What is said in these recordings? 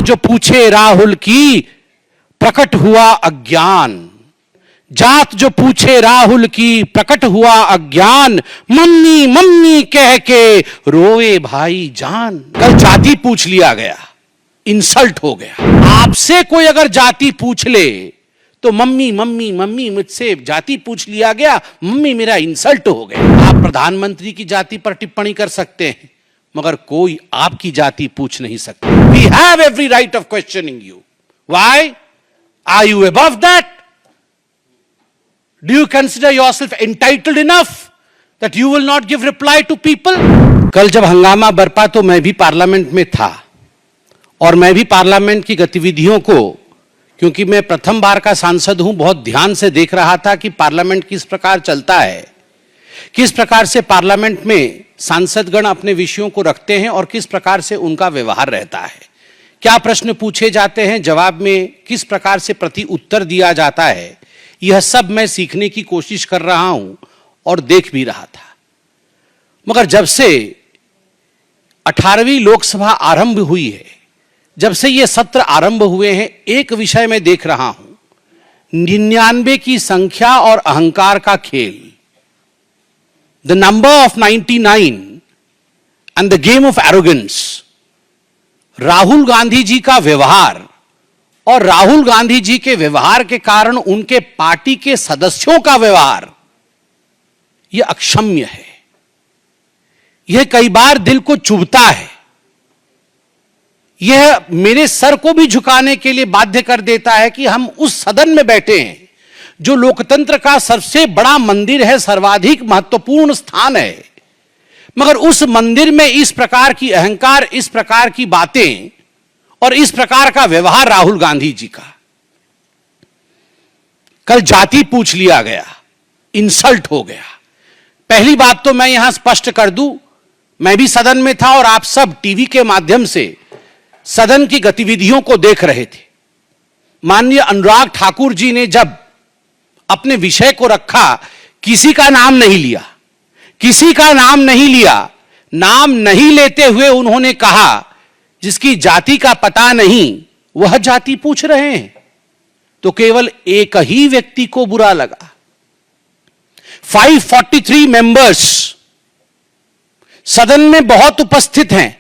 जो पूछे राहुल की प्रकट हुआ अज्ञान, जात जो पूछे राहुल की प्रकट हुआ अज्ञान, मम्मी मम्मी कह के रोए भाई जान। कल जाति पूछ लिया गया, इंसल्ट हो गया। आपसे कोई अगर जाति पूछ ले तो मम्मी मम्मी मम्मी, मुझसे जाति पूछ लिया गया, मम्मी मेरा इंसल्ट हो गया। आप प्रधानमंत्री की जाति पर टिप्पणी कर सकते हैं, मगर कोई आपकी जाति पूछ नहीं सकता। We have every right of questioning you. Why are you above that? Do you consider yourself entitled enough that you will not give reply to people? कल जब हंगामा बरपा तो मैं भी पार्लियामेंट में था और मैं भी पार्लियामेंट की गतिविधियों को, क्योंकि मैं प्रथम बार का सांसद हूं, बहुत ध्यान से देख रहा था कि पार्लियामेंट किस प्रकार चलता है, किस प्रकार से पार्लियामेंट में सांसदगण अपने विषयों को रखते हैं और किस प्रकार से उनका व्यवहार रहता है, क्या प्रश्न पूछे जाते हैं, जवाब में किस प्रकार से प्रति उत्तर दिया जाता है। यह सब मैं सीखने की कोशिश कर रहा हूं और देख भी रहा था। मगर जब से 18वीं लोकसभा आरंभ हुई है, जब से ये सत्र आरंभ हुए हैं, एक विषय में देख रहा हूं, 99 की संख्या और अहंकार का खेल। The number of 99 and the game of arrogance. Rahul Gandhi ji का व्यवहार और राहुल गांधी जी के व्यवहार के कारण उनके पार्टी के सदस्यों का व्यवहार, यह अक्षम्य है। यह कई बार दिल को चुभता है। यह मेरे सर को भी झुकाने के लिए बाध्य कर देता है कि हम उस सदन में बैठे हैं जो लोकतंत्र का सबसे बड़ा मंदिर है, सर्वाधिक महत्वपूर्ण स्थान है, मगर उस मंदिर में इस प्रकार की अहंकार, इस प्रकार की बातें और इस प्रकार का व्यवहार राहुल गांधी जी का। कल जाति पूछ लिया गया, इंसल्ट हो गया। पहली बात तो मैं यहां स्पष्ट कर दूं, मैं भी सदन में था और आप सब टीवी के माध्यम से सदन की गतिविधियों को देख रहे थे। माननीय अनुराग ठाकुर जी ने जब अपने विषय को रखा, किसी का नाम नहीं लिया, किसी का नाम नहीं लिया। नाम नहीं लेते हुए उन्होंने कहा, जिसकी जाति का पता नहीं वह जाति पूछ रहे हैं। तो केवल एक ही व्यक्ति को बुरा लगा। 543 मेंबर्स सदन में बहुत उपस्थित हैं,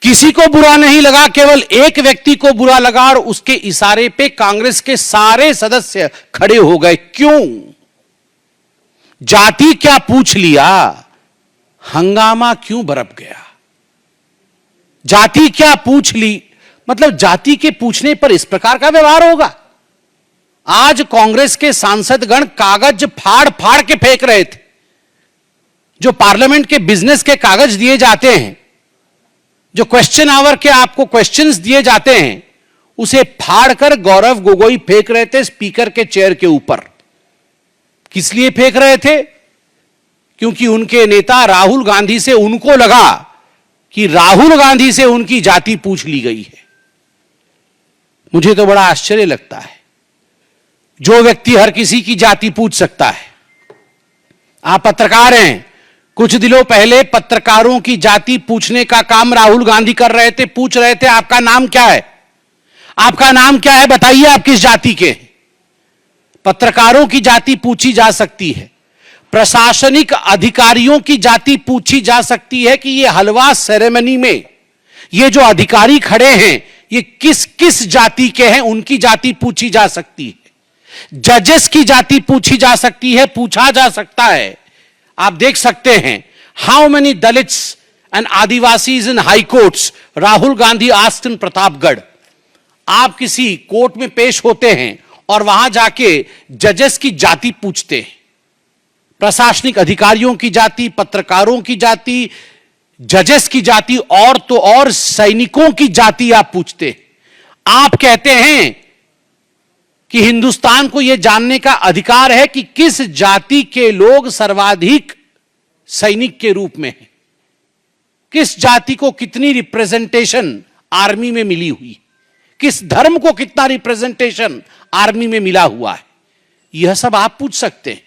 किसी को बुरा नहीं लगा, केवल एक व्यक्ति को बुरा लगा और उसके इशारे पे कांग्रेस के सारे सदस्य खड़े हो गए। क्यों? जाति क्या पूछ लिया? हंगामा क्यों बरप गया? जाति क्या पूछ ली? मतलब जाति के पूछने पर इस प्रकार का व्यवहार होगा? आज कांग्रेस के सांसदगण कागज फाड़ फाड़ के फेंक रहे थे। जो पार्लियामेंट के बिजनेस के कागज दिए जाते हैं, जो क्वेश्चन आवर के आपको क्वेश्चंस दिए जाते हैं, उसे फाड़कर गौरव गोगोई फेंक रहे थे स्पीकर के चेयर के ऊपर। किस लिए फेंक रहे थे? क्योंकि उनके नेता राहुल गांधी से उनको लगा कि राहुल गांधी से उनकी जाति पूछ ली गई है। मुझे तो बड़ा आश्चर्य लगता है, जो व्यक्ति हर किसी की जाति पूछ सकता है। आप पत्रकार हैं, कुछ दिनों पहले पत्रकारों की जाति पूछने का काम राहुल गांधी कर रहे थे। पूछ रहे थे, आपका नाम क्या है? आपका नाम क्या है? बताइए आप किस जाति के? पत्रकारों की जाति पूछी जा सकती है, प्रशासनिक अधिकारियों की जाति पूछी जा सकती है कि ये हलवा सेरेमनी में ये जो अधिकारी खड़े हैं, ये किस किस जाति के हैं, उनकी जाति पूछी जा सकती है। जजेस की जाति पूछी जा सकती है, पूछा जा सकता है। आप देख सकते हैं, how many Dalits and Adivasis in high courts Rahul Gandhi asked in Pratapgarh. आप किसी कोर्ट में पेश होते हैं और वहां जाके जजेस की जाति पूछते हैं, प्रशासनिक अधिकारियों की जाति, पत्रकारों की जाति, जजेस की जाति, और तो और सैनिकों की जाति आप पूछते हैं। आप कहते हैं कि हिंदुस्तान को यह जानने का अधिकार है कि किस जाति के लोग सर्वाधिक सैनिक के रूप में हैं, किस जाति को कितनी रिप्रेजेंटेशन आर्मी में मिली हुई, किस धर्म को कितना रिप्रेजेंटेशन आर्मी में मिला हुआ है। यह सब आप पूछ सकते हैं।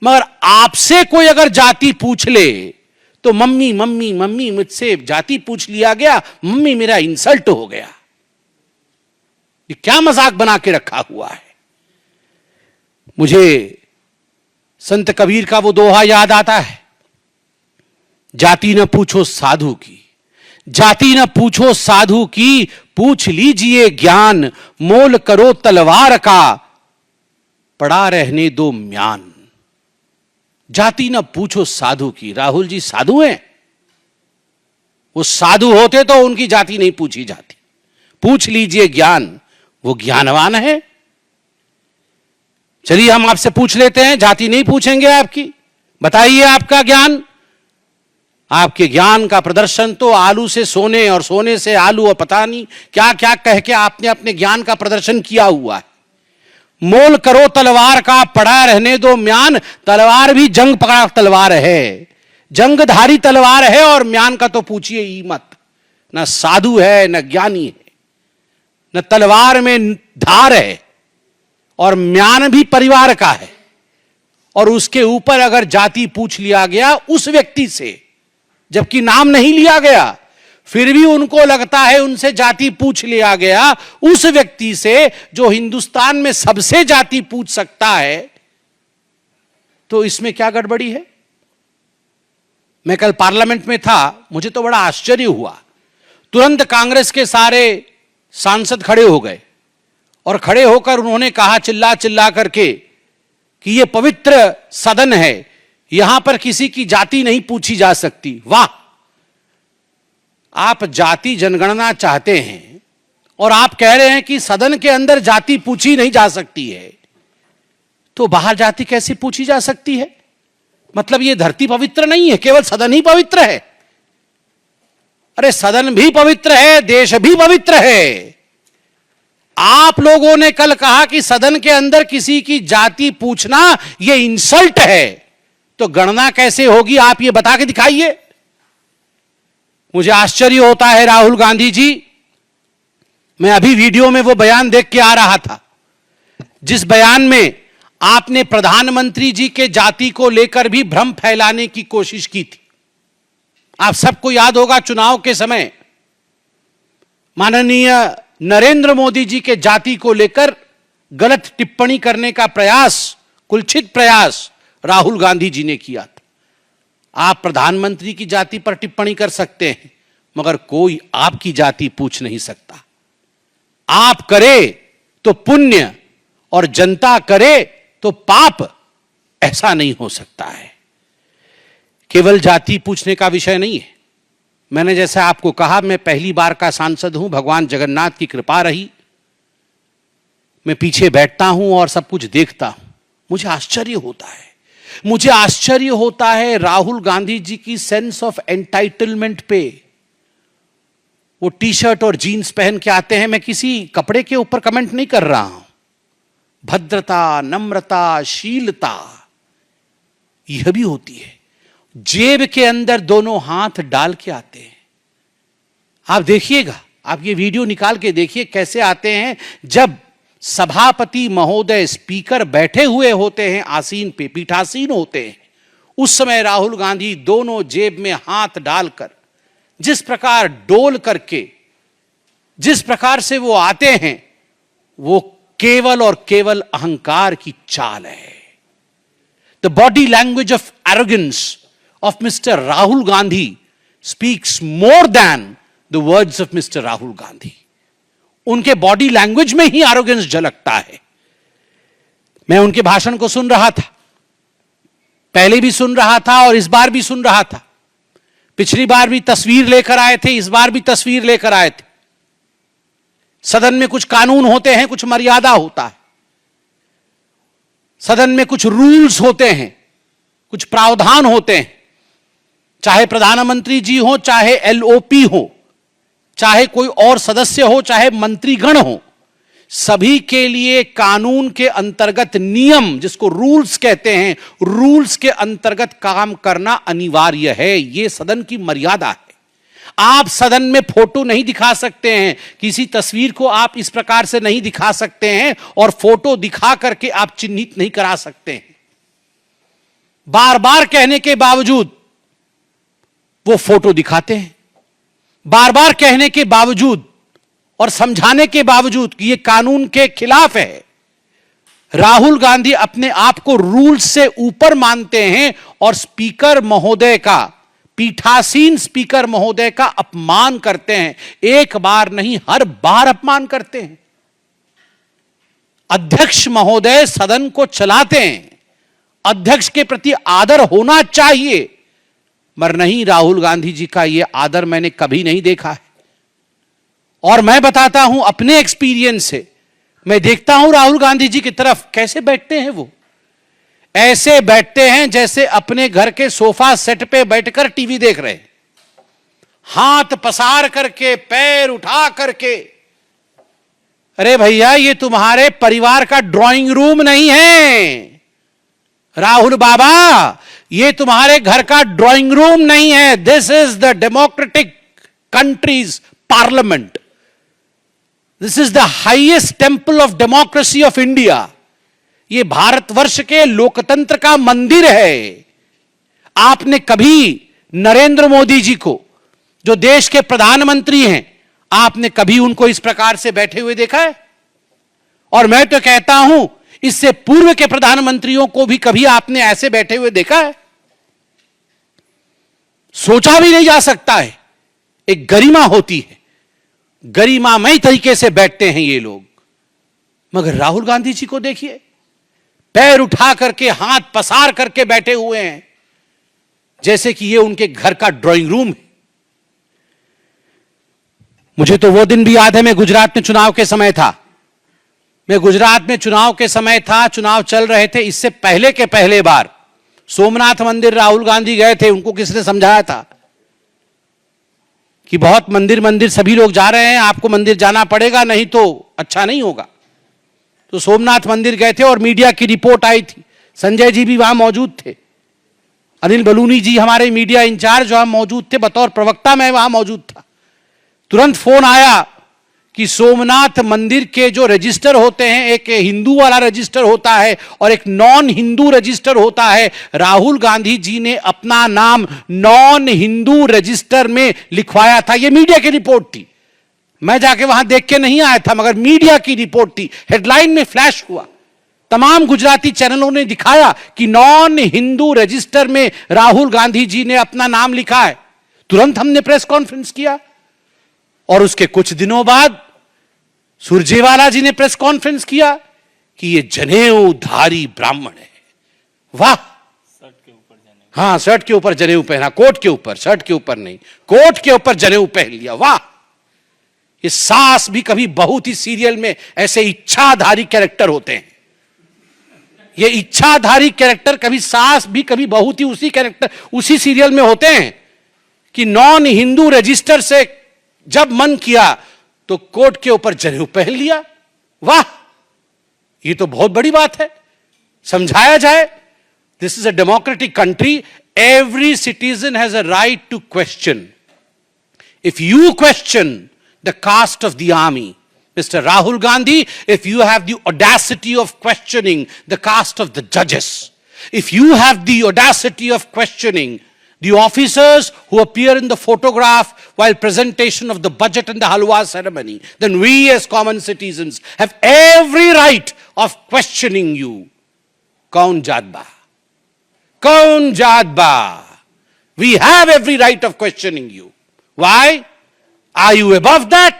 मगर आपसे कोई अगर जाति पूछ ले तो मम्मी मम्मी मम्मी, मुझसे जाति पूछ लिया गया, मम्मी मेरा इंसल्ट हो गया। ये क्या मजाक बना के रखा हुआ है। मुझे संत कबीर का वो दोहा याद आता है, जाति न पूछो साधु की, जाति न पूछो साधु की, पूछ लीजिए ज्ञान, मोल करो तलवार का, पड़ा रहने दो म्यान। जाति न पूछो साधु की। राहुल जी साधु हैं? वो साधु होते तो उनकी जाति नहीं पूछी जाती। पूछ लीजिए ज्ञान, वो ज्ञानवान है। चलिए हम आपसे पूछ लेते हैं, जाति नहीं पूछेंगे आपकी, बताइए आपका ज्ञान। आपके ज्ञान का प्रदर्शन तो आलू से सोने और सोने से आलू और पता नहीं क्या क्या कह के आपने अपने ज्ञान का प्रदर्शन किया हुआ है। मोल करो तलवार का, पड़ा रहने दो म्यान। तलवार भी जंग पकड़ा तलवार है, जंगधारी तलवार है, और म्यान का तो पूछिए ही मत। न साधु है, न ज्ञानी है, न तलवार में धार है, और म्यान भी परिवार का है। और उसके ऊपर अगर जाति पूछ लिया गया उस व्यक्ति से, जबकि नाम नहीं लिया गया, फिर भी उनको लगता है उनसे जाति पूछ लिया गया, उस व्यक्ति से जो हिंदुस्तान में सबसे जाति पूछ सकता है, तो इसमें क्या गड़बड़ी है। मैं कल पार्लियामेंट में था, मुझे तो बड़ा आश्चर्य हुआ। तुरंत कांग्रेस के सारे सांसद खड़े हो गए और खड़े होकर उन्होंने कहा चिल्ला चिल्ला करके कि यह पवित्र सदन है, यहां पर किसी की जाति नहीं पूछी जा सकती। वाह, आप जाति जनगणना चाहते हैं और आप कह रहे हैं कि सदन के अंदर जाति पूछी नहीं जा सकती है, तो बाहर जाति कैसे पूछी जा सकती है। मतलब ये धरती पवित्र नहीं है, केवल सदन ही पवित्र है। अरे सदन भी पवित्र है, देश भी पवित्र है। आप लोगों ने कल कहा कि सदन के अंदर किसी की जाति पूछना यह इंसल्ट है, तो गणना कैसे होगी आप ये बता के दिखाइए। मुझे आश्चर्य होता है राहुल गांधी जी, मैं अभी वीडियो में वो बयान देख के आ रहा था, जिस बयान में आपने प्रधानमंत्री जी के जाति को लेकर भी भ्रम फैलाने की कोशिश की थी। आप सबको याद होगा चुनाव के समय माननीय नरेंद्र मोदी जी के जाति को लेकर गलत टिप्पणी करने का प्रयास, कुलछित प्रयास राहुल गांधी जी ने किया था। आप प्रधानमंत्री की जाति पर टिप्पणी कर सकते हैं, मगर कोई आपकी जाति पूछ नहीं सकता। आप करे तो पुण्य और जनता करे तो पाप, ऐसा नहीं हो सकता है। केवल जाति पूछने का विषय नहीं है। मैंने जैसे आपको कहा, मैं पहली बार का सांसद हूं, भगवान जगन्नाथ की कृपा रही। मैं पीछे बैठता हूं और सब कुछ देखता हूं, मुझे आश्चर्य होता है। मुझे आश्चर्य होता है राहुल गांधी जी की सेंस ऑफ एंटाइटलमेंट पे। वो टी शर्ट और जीन्स पहन के आते हैं, मैं किसी कपड़े के ऊपर कमेंट नहीं कर रहा हूं। भद्रता, नम्रता, शीलता यह भी होती है। जेब के अंदर दोनों हाथ डाल के आते हैं। आप देखिएगा, आप ये वीडियो निकाल के देखिए कैसे आते हैं। जब सभापति महोदय, स्पीकर बैठे हुए होते हैं, आसीन पे पीठासीन होते हैं, उस समय राहुल गांधी दोनों जेब में हाथ डालकर जिस प्रकार डोल करके जिस प्रकार से वो आते हैं, वो केवल और केवल अहंकार की चाल है। The body language of arrogance of Mr. Rahul Gandhi speaks more than the words of Mr. Rahul Gandhi. उनके बॉडी लैंग्वेज में ही एरोगेंस झलकता है। मैं उनके भाषण को सुन रहा था, पहले भी सुन रहा था और इस बार भी सुन रहा था। पिछली बार भी तस्वीर लेकर आए थे, इस बार भी तस्वीर लेकर आए थे। सदन में कुछ कानून होते हैं, कुछ मर्यादा होता है। सदन में कुछ रूल्स होते हैं, कुछ प्रावधान होते हैं। चाहे प्रधानमंत्री जी हो, चाहे एलओपी हो, चाहे कोई और सदस्य हो, चाहे मंत्रीगण हो, सभी के लिए कानून के अंतर्गत नियम, जिसको रूल्स कहते हैं, रूल्स के अंतर्गत काम करना अनिवार्य है। यह सदन की मर्यादा है। आप सदन में फोटो नहीं दिखा सकते हैं, किसी तस्वीर को आप इस प्रकार से नहीं दिखा सकते हैं और फोटो दिखा करके आप चिन्हित नहीं करा सकते हैं। बार बार कहने के बावजूद वो फोटो दिखाते हैं, बार बार कहने के बावजूद और समझाने के बावजूद कि यह कानून के खिलाफ है, राहुल गांधी अपने आप को रूल से ऊपर मानते हैं और स्पीकर महोदय का, पीठासीन स्पीकर महोदय का अपमान करते हैं। एक बार नहीं, हर बार अपमान करते हैं। अध्यक्ष महोदय सदन को चलाते हैं, अध्यक्ष के प्रति आदर होना चाहिए, मगर नहीं, राहुल गांधी जी का यह आदर मैंने कभी नहीं देखा है। और मैं बताता हूं अपने एक्सपीरियंस से, मैं देखता हूं राहुल गांधी जी की तरफ कैसे बैठते हैं। वो ऐसे बैठते हैं जैसे अपने घर के सोफा सेट पे बैठकर टीवी देख रहे हैं, हाथ पसार करके, पैर उठा करके। अरे भैया, ये तुम्हारे परिवार का ड्राइंग रूम नहीं है राहुल बाबा, ये तुम्हारे घर का ड्राइंग रूम नहीं है। This is the democratic countries parliament, this is the highest temple of democracy of India. ये भारतवर्ष के लोकतंत्र का मंदिर है। आपने कभी नरेंद्र मोदी जी को, जो देश के प्रधानमंत्री हैं, आपने कभी उनको इस प्रकार से बैठे हुए देखा है? और मैं तो कहता हूं, इससे पूर्व के प्रधानमंत्रियों को भी कभी आपने ऐसे बैठे हुए देखा है? सोचा भी नहीं जा सकता है। एक गरिमा होती है, गरिमामय तरीके से बैठते हैं ये लोग। मगर राहुल गांधी जी को देखिए, पैर उठा करके, हाथ पसार करके बैठे हुए हैं, जैसे कि ये उनके घर का ड्राइंग रूम है। मुझे तो वो दिन भी याद है, मैं गुजरात में चुनाव के समय था। मैं गुजरात में चुनाव के समय था, चुनाव चल रहे थे। इससे पहले के पहले बार सोमनाथ मंदिर राहुल गांधी गए थे। उनको किसने समझाया था कि बहुत मंदिर सभी लोग जा रहे हैं, आपको मंदिर जाना पड़ेगा, नहीं तो अच्छा नहीं होगा। तो सोमनाथ मंदिर गए थे और मीडिया की रिपोर्ट आई थी। संजय जी भी वहां मौजूद थे, अनिल बलूनी जी हमारे मीडिया इंचार्ज वहां मौजूद थे, बतौर प्रवक्ता मैं वहां मौजूद था। तुरंत फोन आया कि सोमनाथ मंदिर के जो रजिस्टर होते हैं, एक हिंदू वाला रजिस्टर होता है और एक नॉन हिंदू रजिस्टर होता है। राहुल गांधी जी ने अपना नाम नॉन हिंदू रजिस्टर में लिखवाया था। यह मीडिया की रिपोर्ट थी, मैं जाके वहां देख के नहीं आया था, मगर मीडिया की रिपोर्ट थी। हेडलाइन में फ्लैश हुआ, तमाम गुजराती चैनलों ने दिखाया कि नॉन हिंदू रजिस्टर में राहुल गांधी जी ने अपना नाम लिखा है। तुरंत हमने प्रेस कॉन्फ्रेंस किया और उसके कुछ दिनों बाद सुरजेवाला जी ने प्रेस कॉन्फ्रेंस किया कि ये जनेऊधारी ब्राह्मण है। वाह, हाँ, शर्ट के ऊपर जनेऊ पहना, कोट के ऊपर, शर्ट के ऊपर नहीं, कोट के ऊपर जनेऊ पहन लिया। वाह, ये सास भी कभी बहुत ही सीरियल में ऐसे इच्छाधारी कैरेक्टर होते हैं। ये इच्छाधारी कैरेक्टर कभी सास भी कभी बहुत ही उसी कैरेक्टर, उसी सीरियल में होते हैं कि नॉन हिंदू रजिस्टर से जब मन किया तो कोट के ऊपर जनेऊ पहन लिया। वाह, ये तो बहुत बड़ी बात है, समझाया जाए। This is a democratic country, every citizen has a right to question. If you question the caste of the army, Mr. Rahul Gandhi, if you have the audacity of questioning the caste of the judges, if you have the audacity of questioning the officers who appear in the photograph while presentation of the budget and the halwa ceremony, then we as common citizens have every right of questioning you. Kaun jaat ba? Kaun jaat ba? We have every right of questioning you. Why? Are you above that?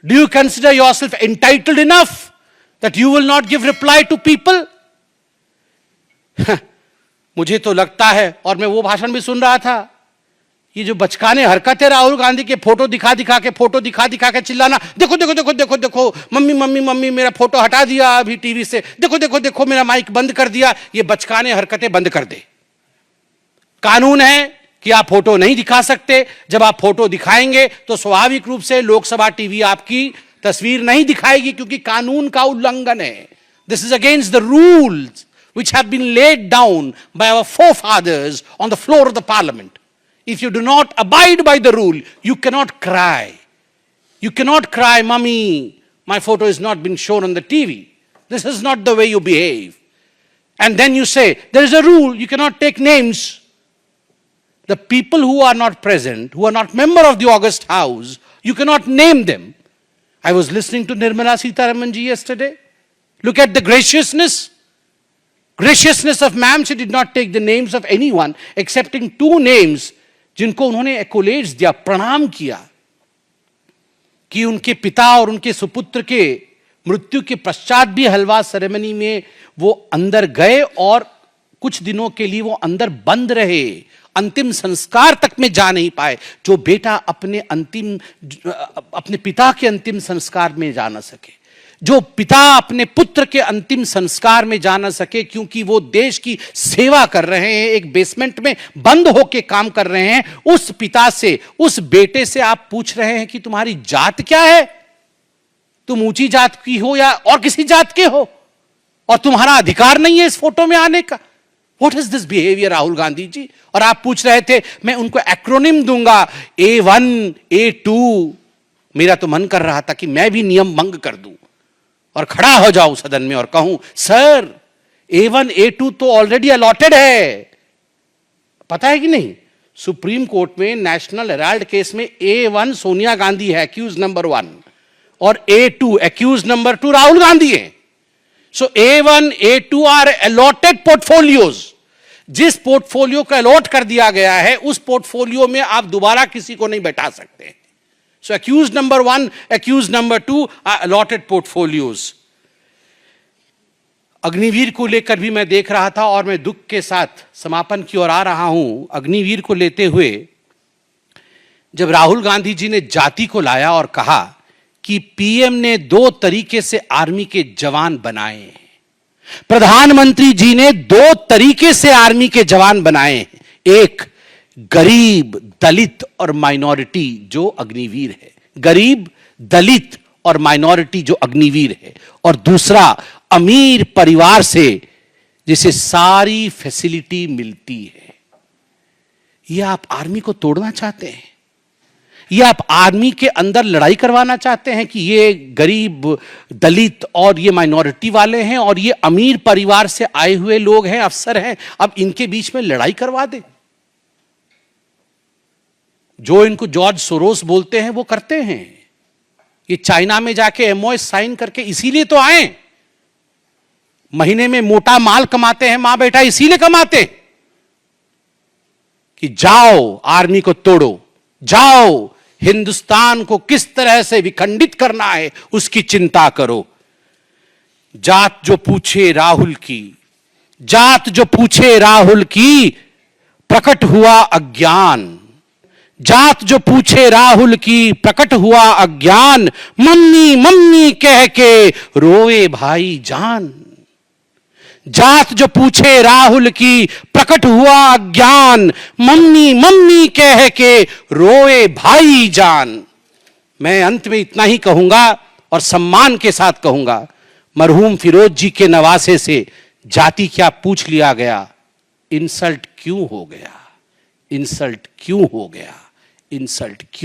Do you consider yourself entitled enough that you will not give reply to people? मुझे तो लगता है, और मैं वो भाषण भी सुन रहा था, ये जो बचकाने हरकत है राहुल गांधी के, फोटो दिखा दिखा के चिल्लाना, देखो देखो देखो देखो देखो, मम्मी मम्मी मम्मी मेरा फोटो हटा दिया अभी टीवी से, देखो देखो देखो मेरा माइक बंद कर दिया। ये बचकाने हरकतें बंद कर दे। कानून है कि आप फोटो नहीं दिखा सकते। जब आप फोटो दिखाएंगे तो स्वाभाविक रूप से लोकसभा टीवी आपकी तस्वीर नहीं दिखाएगी, क्योंकि कानून का उल्लंघन है। This is against the rules which have been laid down by our forefathers on the floor of the parliament. If you do not abide by the rule, you cannot cry. You cannot cry, "Mummy, my photo has not been shown on the TV." This is not the way you behave. And then you say, there is a rule, you cannot take names. The people who are not present, who are not member of the August House, You cannot name them. I was listening to Nirmala Sitharaman ji yesterday. Look at the graciousness of ma'am. She did not take the names of anyone excepting 2 names जिनको उन्होंने एक्कोलेड्स दिया, प्रणाम किया कि उनके पिता और उनके सुपुत्र के मृत्यु के पश्चात भी हलवा सेरेमनी में वो अंदर गए और कुछ दिनों के लिए वो अंदर बंद रहे, अंतिम संस्कार तक में जा नहीं पाए। जो बेटा अपने पिता के अंतिम संस्कार में जा ना सके, जो पिता अपने पुत्र के अंतिम संस्कार में जा ना सके क्योंकि वो देश की सेवा कर रहे हैं, एक बेसमेंट में बंद होकर काम कर रहे हैं, उस पिता से, उस बेटे से आप पूछ रहे हैं कि तुम्हारी जात क्या है, तुम ऊंची जात की हो या और किसी जात के हो, और तुम्हारा अधिकार नहीं है इस फोटो में आने का। What is this behavior, Rahul Gandhi जी? और आप पूछ रहे थे मैं उनको एक्रोनिम दूंगा A1, A2। मेरा तो मन कर रहा था कि मैं भी नियम भंग कर दूं और खड़ा हो जाऊं सदन में और कहूं सर A1, A2 तो ऑलरेडी अलॉटेड है। पता है कि नहीं, सुप्रीम कोर्ट में नेशनल हेराल्ड केस में A1 सोनिया गांधी है, एक्यूज नंबर 1, और A2 accused number 2 Rahul Gandhi है। So A1, A2 are allotted portfolios. जिस पोर्टफोलियो को अलॉट कर दिया गया है उस पोर्टफोलियो में आप दोबारा किसी को नहीं बैठा सकते। So accused number 1, accused number 2 are allotted portfolios. Agniveer को लेकर भी मैं देख रहा था और मैं दुख के साथ समापन की ओर आ रहा हूं। अग्निवीर को लेते हुए जब राहुल गांधी जी ने जाति को लाया और कहा कि पीएम ने 2 तरीके से आर्मी के जवान बनाए, प्रधानमंत्री जी ने 2 तरीके से आर्मी के जवान बनाए, एक गरीब, दलित और माइनॉरिटी जो अग्निवीर है, गरीब, दलित और माइनॉरिटी जो अग्निवीर है, और दूसरा अमीर परिवार से जिसे सारी फैसिलिटी मिलती है। यह आप आर्मी को तोड़ना चाहते हैं? ये आप आर्मी के अंदर लड़ाई करवाना चाहते हैं कि ये गरीब, दलित और ये माइनॉरिटी वाले हैं और ये अमीर परिवार से आए हुए लोग हैं, अफसर हैं, अब इनके बीच में लड़ाई करवा दें? जो इनको जॉर्ज सोरोस बोलते हैं वो करते हैं। ये चाइना में जाके MOS साइन करके इसीलिए तो आए, महीने में मोटा माल कमाते हैं मां बेटा, इसीलिए कमाते कि जाओ आर्मी को तोड़ो, जाओ हिंदुस्तान को किस तरह से विखंडित करना है उसकी चिंता करो। जात जो पूछे राहुल की, जात जो पूछे राहुल की, प्रकट हुआ अज्ञान, जात जो पूछे राहुल की, प्रकट हुआ अज्ञान, मम्मी मम्मी कह के रोए भाई जान। जात जो पूछे राहुल की, प्रकट हुआ अज्ञान, मम्मी मम्मी कह के रोए भाई जान। मैं अंत में इतना ही कहूंगा और सम्मान के साथ कहूंगा, मरहूम फिरोज जी के नवासे से जाति क्या पूछ लिया गया, इंसल्ट क्यों हो गया, इंसल्ट क्यों हो गया, इंसल्ट क्यों